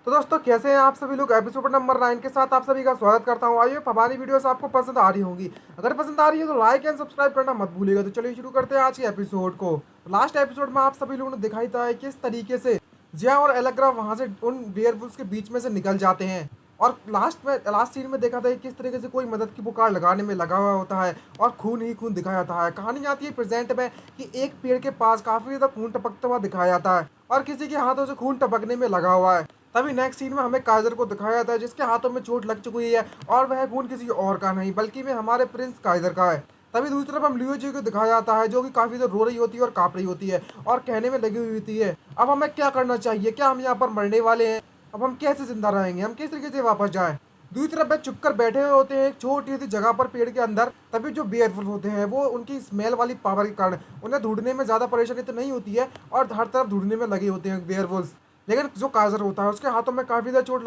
तो दोस्तों कैसे हैं आप सभी लोग। एपिसोड नंबर 9 के साथ आप सभी का स्वागत करता हूं। आइए हमारी वीडियोस आपको पसंद आ रही होंगी। अगर पसंद आ रही है तो लाइक एंड सब्सक्राइब करना मत भूलिएगा। तो चलिए शुरू करते हैं आज के एपिसोड को। लास्ट एपिसोड में आप सभी लोगों ने दिखाई था किस तरीके से जिया और एलेग्रा वहां से उन वेयरवुल्व्स के बीच में से निकल जाते हैं। और लास्ट सीन में देखा था कि किस तरीके से कोई मदद की पुकार लगाने में लगा हुआ होता है और खून ही खून दिखाया जाता है। कहानी आती है प्रेजेंट में कि एक पेड़ के पास काफी ज्यादा खून टपकता हुआ दिखाया जाता है और किसी के हाथों से खून टपकने में लगा हुआ है। तभी नेक्स्ट सीन में हमें काइजर को दिखाया जाता है जिसके हाथों में चोट लग चुकी है और वह खून किसी और का नहीं बल्कि में हमारे प्रिंस काइजर का है। तभी दूसरी तरफ हम लियो जी को दिखाया जाता है जो कि काफी देर रो रही होती है और कांप रही होती है और कहने में लगी हुई होती है अब हमें क्या करना चाहिए, क्या हम यहाँ पर मरने वाले हैं, अब हम कैसे जिंदा रहेंगे, हम किस तरीके से वापस जाएं। दूसरी तरफ वे चुप कर बैठे हुए होते हैं एक छोटी सी जगह पर पेड़ के अंदर। तभी जो बेयरफुल होते हैं वो उनकी स्मेल वाली पावर के कारण उन्हें ढूंढने में ज्यादा परेशानी तो नहीं होती है और हर तरफ ढूंढने में लगे होते हैं बेयरवुल्व्स। लेकिन जो काजर होता है उसके हाथों में काफी ज्यादा चोट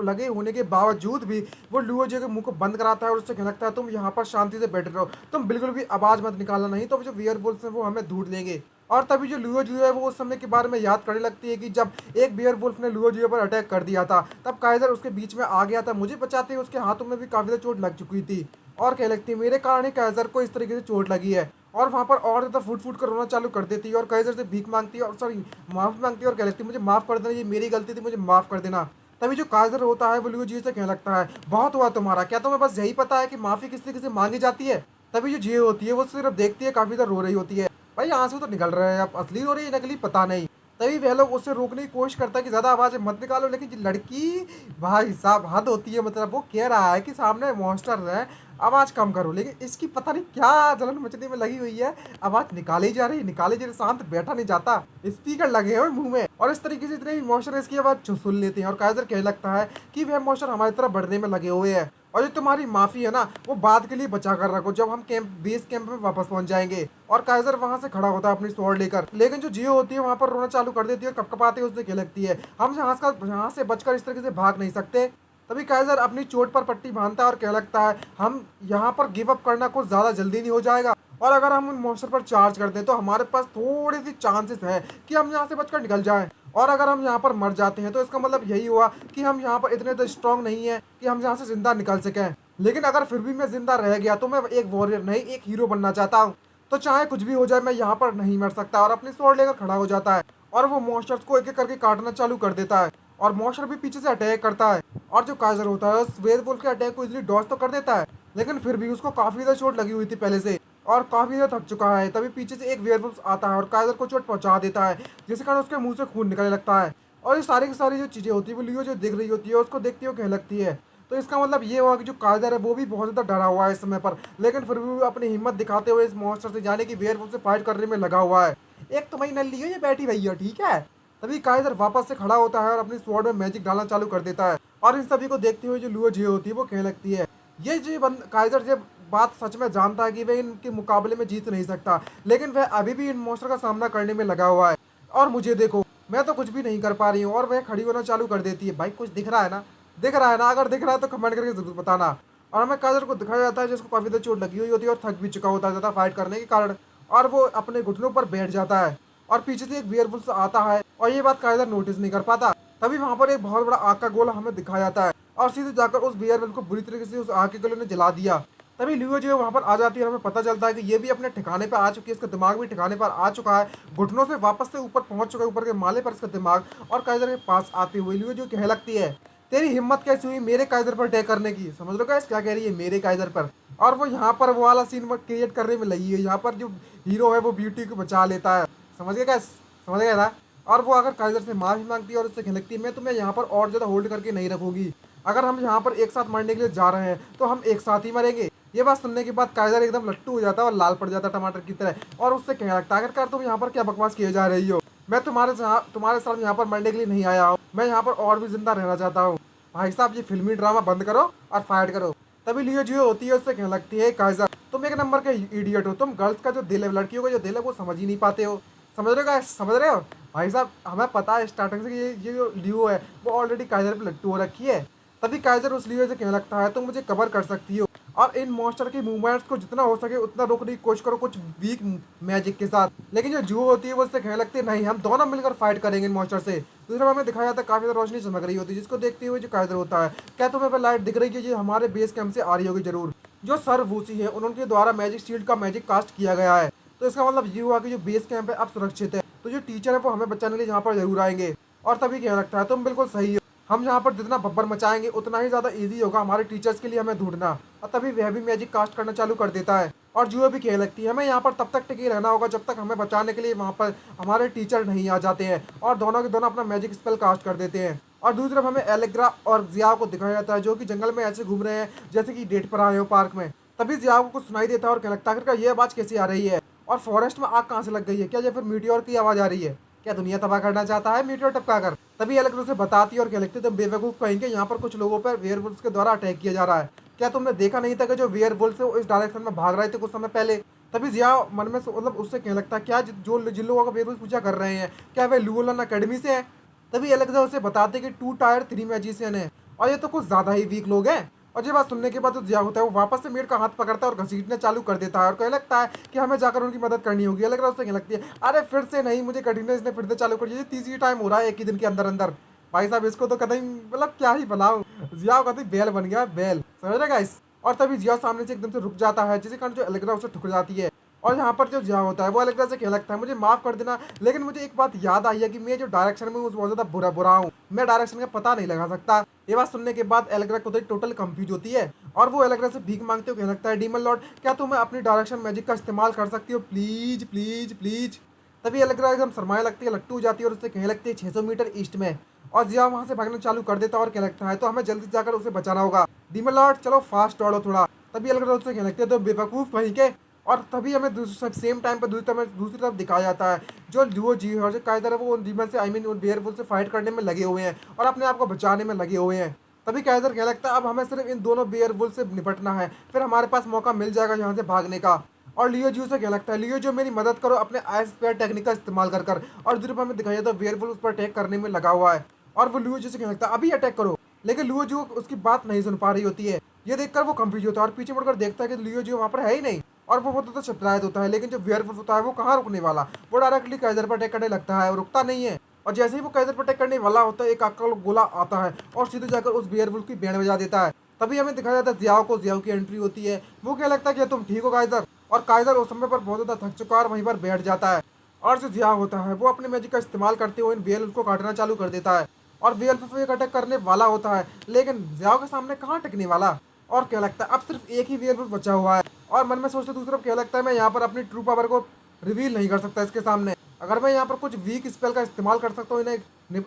लगे होने के बावजूद भी वो लुओ जी के मुंह को बंद कराता है और उससे कहता है तुम यहाँ पर शांति से बैठे रहो, तुम बिल्कुल भी आवाज मत निकालना, नहीं तो जो वेयरवुल्व्स हैं वो हमें ढूंढ लेंगे। और तभी जो लुओ जी है वो उस समय के बारे में याद करने लगती है कि जब एक बेयरवुल्फ ने लुओ जी पर अटैक कर दिया था तब काइजर उसके बीच में आ गया था मुझे बचाते हुए, उसके हाथों में भी काफी ज्यादा चोट लग चुकी थी और कह लगती है मेरे कारण ही काइजर को इस तरीके से चोट लगी है। और वहां पर और ज्यादा फूट फूट कर रोना चालू कर देती है और काइजर से भीख मांगती है और सॉरी माफी मांगती है और कह लगती है मुझे माफ कर देना, ये मेरी गलती थी, मुझे माफ कर देना। तभी जो काइजर होता है वो लुओ जी से कहने लगता है बहुत हुआ तुम्हारा, क्या तुम्हें बस यही पता है कि माफी किस तरीके से मांगी जाती है। तभी जो जियो होती है वो सिर्फ देखती है, काफी ज्यादा रो रही होती है। भाई आंसू तो निकल रहे हैं, अब असली रो रही है नकली पता नहीं। तभी वह लोग उससे रोकने की कोशिश करता है कि ज्यादा आवाज मत निकालो, लेकिन जो लड़की भाई साहब हद होती है। मतलब वो कह रहा है कि सामने मॉन्स्टर है, आवाज कम करो, लेकिन इसकी पता नहीं क्या जलन मचने में लगी हुई है, आवाज निकाली जा रही निकाली जा रही, शांत बैठा नहीं जाता, स्पीकर लगे हुए मुंह में। और इस तरीके से इतने भी मॉन्स्टर इसकी आवाज सुन लेते हैं और काइजर कहने लगता है कि वह मॉन्स्टर हमारी तरफ बढ़ने में लगे हुए हैं और जो तुम्हारी माफी है ना वो बाद के लिए बचा कर रखो जब हम बेस कैंप में वापस पहुंच जाएंगे। और काइजर वहां से खड़ा होता है अपनी स्वॉर्ड लेकर, लेकिन जो जियो होती है वहां पर रोना चालू कर देती है और कपकपाते उससे कह लगती है हम यहाँ से बचकर इस तरीके से भाग नहीं सकते। तभी काइजर अपनी चोट पर पट्टी बांधता है और कह लगता है हम यहाँ पर गिव अप करना कुछ ज्यादा जल्दी नहीं हो जाएगा और अगर हम उन मॉन्स्टर पर चार्ज कर दें तो हमारे पास थोड़ी सी चांसेस है कि हम यहाँ से बचकर निकल जाएं। और अगर हम यहाँ पर मर जाते हैं तो इसका मतलब यही हुआ कि हम यहाँ पर इतने तो स्ट्रांग नहीं है कि हम यहाँ से जिंदा निकल सकें। लेकिन अगर फिर भी मैं जिंदा रह गया तो मैं एक वॉरियर नहीं एक हीरो बनना चाहता हूँ, तो चाहे कुछ भी हो जाए मैं यहाँ पर नहीं मर सकता। और अपनी स्वॉर्ड लेकर खड़ा हो जाता है और वो मॉन्स्टर्स को एक एक करके काटना चालू कर देता है और मॉन्स्टर भी पीछे से अटैक करता है। और जो काइजर होता है उस वेयरवुल्फ के अटैक को इजीली डॉज तो कर देता है, लेकिन फिर भी उसको काफी ज्यादा चोट लगी हुई थी पहले से और काफी ज्यादा थक चुका है। तभी पीछे से एक वेयरवुल्फ आता है और काइजर को चोट पहुंचा देता है जिसके कारण उसके मुंह से खून निकलने लगता है। और ये सारी की सारी जो चीजें होती है वो लियो जो दिख रही होती है उसको देखती हुए कहने लगती है। तो इसका मतलब ये हुआ कि जो काइजर है वो भी बहुत ज्यादा डरा हुआ है इस समय पर, लेकिन फिर भी वो अपनी हिम्मत दिखाते हुए इस मॉन्स्टर से जाने की वेयरवुल्फ से फाइट करने में लगा हुआ है। एक तुम्हारी नल्ली है ये बैठी भई है, ठीक है। तभी काइजर वापस से खड़ा होता है और अपनी स्वॉर्ड में मैजिक डालना चालू कर देता है और इन सभी को देखते हुए जो लुओ जियो होती है वो कहने लगती है ये जो काइजर जब बात सच में जानता है कि वह इनके मुकाबले में जीत नहीं सकता, लेकिन वह अभी भी इन मॉन्स्टर का सामना करने में लगा हुआ है और मुझे देखो मैं तो कुछ भी नहीं कर पा रही हूँ। और वह खड़ी होना चालू कर देती है। भाई कुछ दिख रहा है ना, दिख रहा है ना, अगर दिख रहा है तो कमेंट करके जरूर बताना। और हमें काजल को दिखाया जाता है जिसको काफी देर चोट लगी हुई होती है और थक भी चुका होता है ज्यादा फाइट करने के कारण, और वो अपने घुटनों पर बैठ जाता है और पीछे से एक वेयरवुल्फ आता है और ये बात कायदर नोटिस नहीं कर पाता। तभी वहां पर एक बहुत बड़ा आग का गोला हमें दिखाया जाता है और सीधे जाकर उस वेयरवुल्फ को बुरी तरीके से उस आग के गोले ने जला दिया। तभी लियो जो है वहां पर आ जाती है और हमें पता चलता है कि ये भी अपने ठिकाने पर आ चुकी है, इसका दिमाग भी ठिकाने पर आ चुका है, घुटनों से वापस से ऊपर पहुंच चुका है, ऊपर के माले पर इसका दिमाग। और काइजर के पास आते हुए लियो जो कह लगती है तेरी हिम्मत कैसी हुई मेरे काइजर पर अटैक करने की, समझ लो गाइस क्या कह रही है मेरे काइजर पर। और वो यहाँ पर वो वाला सीन क्रिएट करने में लगी है, यहाँ पर जो हीरो है वो ब्यूटी को बचा लेता है, समझ गए गाइस, समझ गए ना। और वो अगर काइजर से माफी मांगती है और उससे कहती है मैं तुम्हें यहाँ पर और ज्यादा होल्ड करके नहीं रखूंगी, अगर हम यहाँ पर एक साथ मरने के लिए जा रहे हैं तो हम एक साथ ही मरेंगे। ये बात सुनने के बाद काइजर एकदम लट्टू हो जाता है और लाल पड़ जाता है टमाटर की तरह और उससे कहने लगता है आखिरकार तुम यहाँ पर क्या बकवास किए जा रही हो, मैं तुम्हारे साथ यहाँ पर मरने के लिए नहीं आया हूँ, मैं यहाँ पर और भी जिंदा रहना चाहता हूँ। भाई साहब ये फिल्मी ड्रामा बंद करो और फाइट करो। तभी लियो जो होती है उससे कहने लगती है काइजर तुम एक नंबर के इडियट हो, तुम गर्ल्स का जो दिल है, लड़कियों का जो दिल है वो समझ ही नहीं पाते हो, समझ रहे हो guys? समझ रहे हो भाई साहब, हमें पता है स्टार्टिंग से कि ये जो लियो है वो ऑलरेडी काइजर पे लट्टू हो रखी है। तभी काइजर उस लियो से कहने लगता है तुम मुझे कवर कर सकती हो और इन मॉन्स्टर के मूवमेंट्स को जितना हो सके उतना रोकने की कोशिश करो कुछ वीक मैजिक के साथ। लेकिन जो जू होती है वो उससे कहने लगती है नहीं, हम दोनों मिलकर फाइट करेंगे इन मॉन्स्टर से। दूसरा हमें दिखाया जाता है काफी ज्यादा रोशनी चमक रही होती है, जिसको देखते हुए जो कायदर होता है, क्या तुम्हें वह लाइट दिख रही है? ये हमारे बेस कैंप से आ रही होगी जरूर। जो सर वूसी है उनके द्वारा मैजिक शील्ड का मैजिक कास्ट किया गया है, तो इसका मतलब ये हुआ कि जो बेस कैंप है अब सुरक्षित है। तो जो टीचर है वो हमें बचाने के लिए यहाँ पर जरूर आएंगे। और तभी क्या लगता है, तुम बिल्कुल सही हो, हम यहाँ पर जितना बब्बर मचाएंगे उतना ही ज्यादा इजी होगा हमारे टीचर्स के लिए हमें ढूंढना। और तभी वह भी मैजिक कास्ट करना चालू कर देता है। और जो भी कहने लगती है हमें यहाँ पर तब तक टिके रहना होगा जब तक हमें बचाने के लिए वहाँ पर हमारे टीचर नहीं आ जाते हैं। और दोनों के दोनों अपना मैजिक स्पेल कास्ट कर देते हैं। और दूसरी तरफ हमें एलेग्रा और जिया को दिखाया जाता है जो कि जंगल में ऐसे घूम रहे हैं जैसे कि डेट पर आए हो पार्क में। तभी जिया को कुछ सुनाई देता है और कहने लगता है आखिरकार ये आवाज कैसी आ रही है, और फॉरेस्ट में आग कहाँ से लग गई है? क्या ये फिर मीटियोर की आवाज आ रही है? क्या दुनिया तबाह करना चाहता है मीटियोर टपका कर? तभी एलेक्ट्रो से बताती है और क्या लिखते तुम बेवकूफ कहेंगे, यहाँ पर कुछ लोगों पर वेयरवुल्फ के द्वारा अटैक किया जा रहा है। क्या तुमने देखा नहीं था कि जो वेयरवुल्फ है वो इस डायरेक्शन में भाग रहे थे कुछ समय पहले? तभी जिया मन में मतलब उससे कहने लगता है क्या जो जिन लोगों का वेयरवुल्फ पूजा कर रहे हैं क्या वे लुवलन अकेडमी से है? तभी एलेक्सा उसे बताते कि 2 टायर 3 मैजिशियन है और ये तो कुछ ज्यादा ही वीक लोग हैं। और ये बात सुनने के बाद जो जिया होता है वो वापस से मीर का हाथ पकड़ता है और घसीटने चालू कर देता है और कहने लगता है कि हमें जाकर उनकी मदद करनी होगी। अलग उससे कहने लगती है अरे फिर से नहीं, मुझे कठिन इसने फिर से चालू कर दिया, तीसरी टाइम हो रहा है एक ही दिन के अंदर अंदर। भाई साहब इसको तो कहीं मतलब क्या ही बनाओ, जिया कहीं बैल बन गया बैल, समझ रहे गाइस। और तभी जिया सामने से एकदम से रुक जाता है जिसके कारण जो एलेग्रा उसे ठुकर जाती है। और यहाँ पर जो जिया होता है वो एलेग्रा से कहने लगता है मुझे माफ कर देना, लेकिन मुझे एक बात याद आई है कि मैं जो डायरेक्शन में हूँ बहुत ज्यादा बुरा बुरा हूँ, मैं डायरेक्शन का पता नहीं लगा सकता। ये बात सुनने के बाद एलेग्रा को टोटल कंफ्यूज होती है और वो एलेग्रा से भीख मांगते हुए कहने लगता है डीमन लॉर्ड क्या तुम अपनी डायरेक्शन मैजिक का इस्तेमाल कर सकती हो प्लीज प्लीज प्लीज। तभी एलेग्रा एकदम शर्माने लगती है, लट्टू हो जाती है और उससे कहने लगती है 600 मीटर ईस्ट में। और जिया वहां से भागना चालू कर देता है और कहने लगता है तो हमें जल्दी जाकर उसे बचाना होगा, डीमन लॉर्ड चलो फास्ट दौड़ो थोड़ा। तभी एलेग्रा उससे कहने लगती है तो बेवकूफ वहीं के। और तभी हमें सेम टाइम पर दूसरी तरफ दिखाया जाता है जो डुओ जी और जो कायदर है वो उन डीमन से आई मीन उन बेयरवुल्फ से फाइट करने में लगे हुए हैं और अपने आप को बचाने में लगे हुए हैं। तभी कायदर कहने लगता है अब हमें सिर्फ इन दोनों बेयरवुल्फ से निपटना है, फिर हमारे पास मौका मिल जाएगा यहाँ से भागने का। और लियो जी से कहने लगता है लियो जो मेरी मदद करो अपने आइस स्पेयर टेक्निक का इस्तेमाल कर। और दूसरी तरफ हमें दिखाया जाता है बेयरवुल्फ उस पर अटैक करने में लगा हुआ है और वो लियो जी से कहने लगता है अभी अटैक करो। लेकिन लियो जी उसकी बात नहीं सुन पा रही होती है। ये देखकर वो कंफ्यूज होता है और पीछे मुड़कर देखता है कि लियो जी वहाँ पर है ही नहीं। और वो बहुत सरप्राइज होता है, लेकिन जो वेयरवुल्फ होता है वो कहाँ रुकने वाला, वो डायरेक्टली काइजर पर अटैक करने लगता है और रुकता नहीं है। और जैसे ही वो काइजर पर अटैक करने वाला होता है एक आग का गोला आता है और सीधे जाकर उस वेयरवुल्फ की बैंड बजा देता है। तभी हमें दिखाया जाता है जियाओ की एंट्री होती है। वो क्या लगता है कि तुम ठीक हो काइजर, और काइजर उस समय पर बहुत ज्यादा थक चुका है और वहीं पर बैठ जाता है। और जो जिया होता है वो अपने मैजिक का इस्तेमाल करते हुए इन वेयरवुल्फ को काटना चालू कर देता है और वेयरवुल्फ एक अटैक करने वाला होता है, लेकिन जियाओ के सामने कहाँ टिकने वाला। और क्या लगता है अब सिर्फ एक ही वेयरवुल्फ बचा हुआ है और मन में सोचते दूसरी तरफ क्या लगता है मैं यहाँ पर अपनी ट्रू पावर को रिवील नहीं कर सकता इसके सामने। अगर मैं यहाँ पर कुछ वीक स्पेल का इस्तेमाल कर सकता हूँ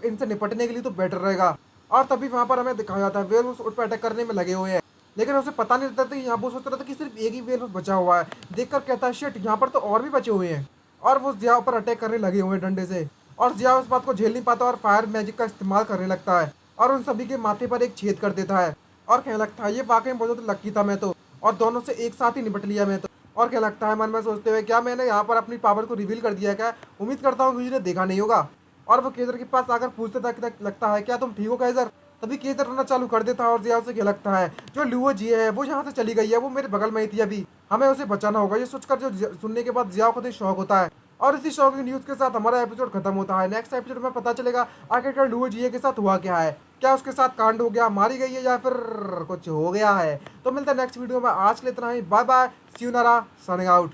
इनसे निपटने के लिए तो बेटर रहेगा। और तभी वहाँ पर हमें दिखाया जाता है वेयरवुल्फ उस पर अटैक करने में लगे हुए हैं, लेकिन उसे पता नहीं रहता था कि यहाँ पर सोच रहा था कि सिर्फ एक ही वेयरवुल्फ बचा हुआ है। देखकर कहता है शिट यहाँ पर तो और भी बचे हुए हैं, और वो जिया पर अटैक करने लगे हुए हैं डंडे से। और जिया उस बात को झेल नहीं पाता और फायर मैजिक का इस्तेमाल करने लगता है और उन सभी के माथे पर एक छेद कर देता है और कहने लगता है ये वाकई बहुत ज्यादा लकी था मैं तो, और दोनों से एक साथ ही निपट लिया मैं तो। और क्या लगता है मन में सोचते हुए क्या मैंने यहाँ पर अपनी पावर को रिवील कर दिया क्या, उम्मीद करता हूँ किसी ने देखा नहीं होगा। और वो केजर के पास आकर पूछते तक लगता है क्या तुम ठीक हो केजर। तभी केजर रोना चालू कर देता है और जिया उसे क्या लगता है जो लुओ जी है वो यहाँ से चली गई है, वो मेरे बगल में ही थी अभी, हमें उसे बचाना होगा। ये सोचकर जो सुनने के बाद जिया को शौक होता है और इसी शौक की न्यूज के साथ हमारा एपिसोड खत्म होता है। नेक्स्ट एपिसोड में पता चलेगा आखिरकार लुओ जी के साथ हुआ क्या है, क्या उसके साथ कांड हो गया, मारी गई है या फिर कुछ हो गया है। तो मिलता है नेक्स्ट वीडियो में, आज के लिए इतना ही, बाय बाय, सी यू नारा, साइनिंग आउट।